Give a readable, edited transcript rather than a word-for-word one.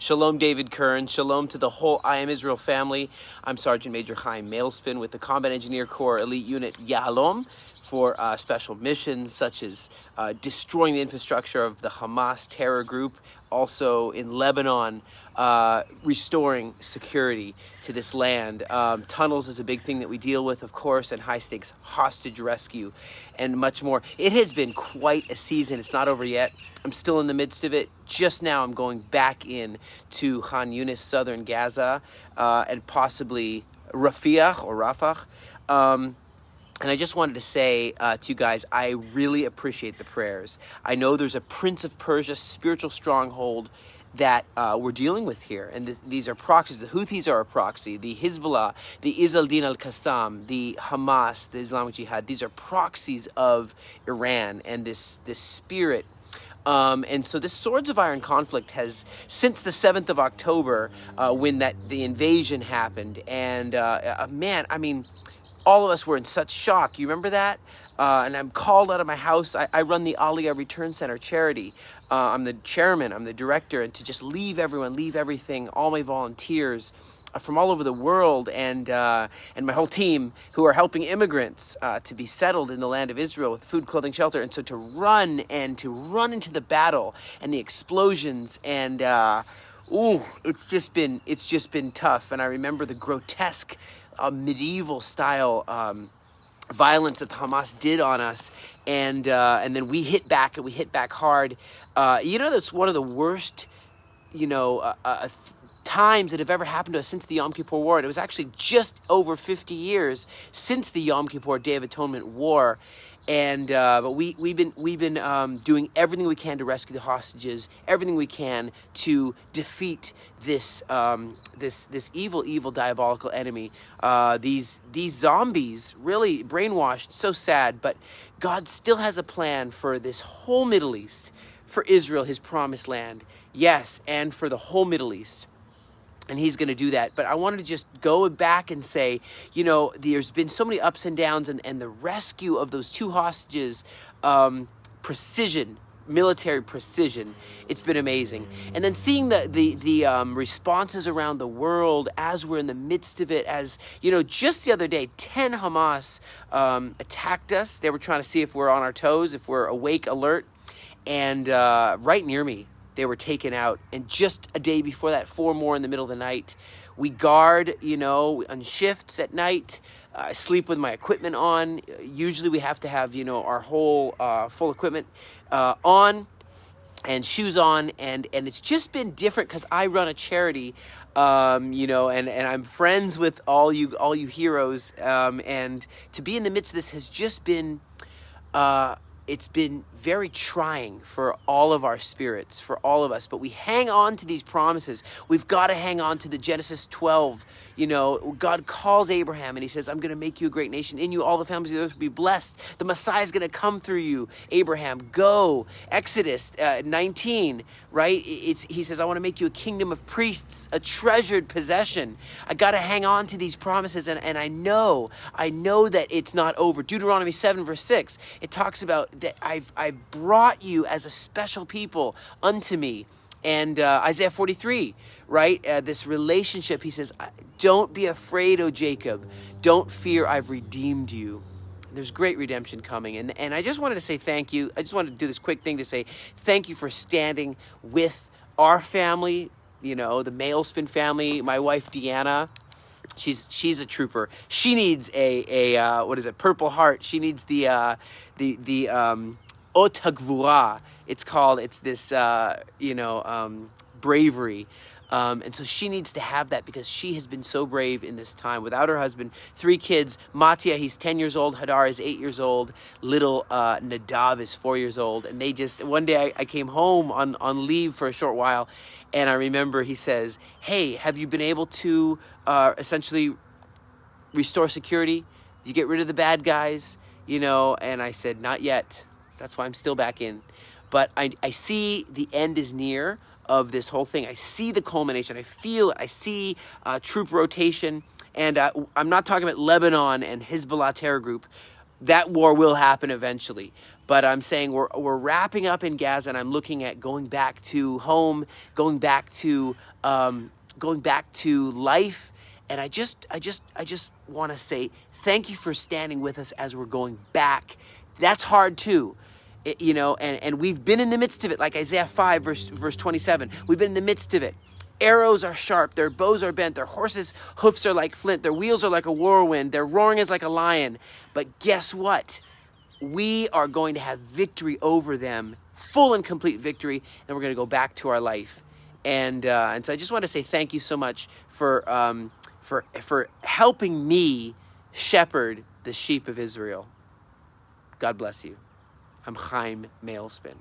Shalom, David Kern. Shalom to the whole I Am Israel family. I'm Sergeant Major Chaim Malespin with the Combat Engineer Corps Elite Unit Yahalom for special missions such as destroying the infrastructure of the Hamas terror group, also in Lebanon, restoring security to this land. Tunnels is a big thing that we deal with, of course, and high-stakes hostage rescue and much more. It has been quite a season. It's not over yet. I'm still in the midst of it. Just now I'm going back in to Khan Yunis, southern Gaza, and possibly Rafah. And I just wanted to say to you guys, I really appreciate the prayers. I know there's a Prince of Persia spiritual stronghold that we're dealing with here. And these are proxies. The Houthis are a proxy. The Hezbollah, the Izz-al-Din al-Qassam, the Hamas, the Islamic Jihad. These are proxies of Iran and this spirit. And so this Swords of Iron conflict has, since the 7th of October, when the invasion happened. And man, I mean, all of us were in such shock. You remember that? And I'm called out of my house. I run the Aliyah Return Center charity. I'm the chairman, I'm the director, and to just leave everything, all my volunteers from all over the world and my whole team who are helping immigrants to be settled in the land of Israel with food, clothing, shelter. And so to run into the battle and the explosions and it's just been tough. And I remember the grotesque medieval style violence that the Hamas did on us, and then we hit back hard. That's one of the worst times that have ever happened to us since the Yom Kippur War. And it was actually just over 50 years since the Yom Kippur Day of Atonement War. And but we've been doing everything we can to rescue the hostages, everything we can to defeat this evil diabolical enemy. These zombies, really brainwashed, so sad. But God still has a plan for this whole Middle East, for Israel, His promised land, yes, and for the whole Middle East. And He's going to do that. But I wanted to just go back and say, there's been so many ups and downs, and the rescue of those two hostages, military precision, it's been amazing. And then seeing the responses around the world as we're in the midst of it, as, just the other day, 10 Hamas attacked us. They were trying to see if we're on our toes, if we're awake, alert. And right near me, they were taken out. And just a day before that, 4 more in the middle of the night. We guard, on shifts at night. I sleep with my equipment on. Usually we have to have, our whole full equipment on and shoes on. And it's just been different because I run a charity, and I'm friends with all you heroes. And to be in the midst of this has just been... it's been very trying for all of our spirits, for all of us. But we hang on to these promises. We've got to hang on to the Genesis 12. God calls Abraham and He says, I'm going to make you a great nation. In you, all the families of the earth will be blessed. The Messiah is going to come through you. Abraham, go. Exodus 19, right? He says, I want to make you a kingdom of priests, a treasured possession. I got to hang on to these promises. And I know that it's not over. Deuteronomy 7, verse 6, it talks about that I've brought you as a special people unto me. And Isaiah 43, right? This relationship, He says, don't be afraid, O Jacob. Don't fear, I've redeemed you. There's great redemption coming. And I just wanted to say thank you. I just wanted to do this quick thing to say thank you for standing with our family, the Malespin family, my wife, Deanna. She's a trooper. She needs a Purple Heart. She needs the Ot HaGvura, it's called. It's this, bravery. And so she needs to have that because she has been so brave in this time. Without her husband, 3 kids. Mattia, he's 10 years old. Hadar is 8 years old. Little Nadav is 4 years old. And they just, one day I came home on leave for a short while. And I remember he says, hey, have you been able to essentially restore security? You get rid of the bad guys? And I said, not yet. That's why I'm still back in. But I see the end is near of this whole thing. I see the culmination. I feel it. I see troop rotation. And I'm not talking about Lebanon and Hezbollah terror group. that war will happen eventually. But I'm saying we're wrapping up in Gaza, and I'm looking at going back to home, going back to life. And I just want to say thank you for standing with us as we're going back. That's hard too. And we've been in the midst of it, like Isaiah 5, verse 27. We've been in the midst of it. Arrows are sharp, their bows are bent, their horses' hoofs are like flint, their wheels are like a whirlwind, their roaring is like a lion. But guess what? We are going to have victory over them, full and complete victory, and we're going to go back to our life. And so I just want to say thank you so much for helping me shepherd the sheep of Israel. God bless you. I'm Chaim Malespin.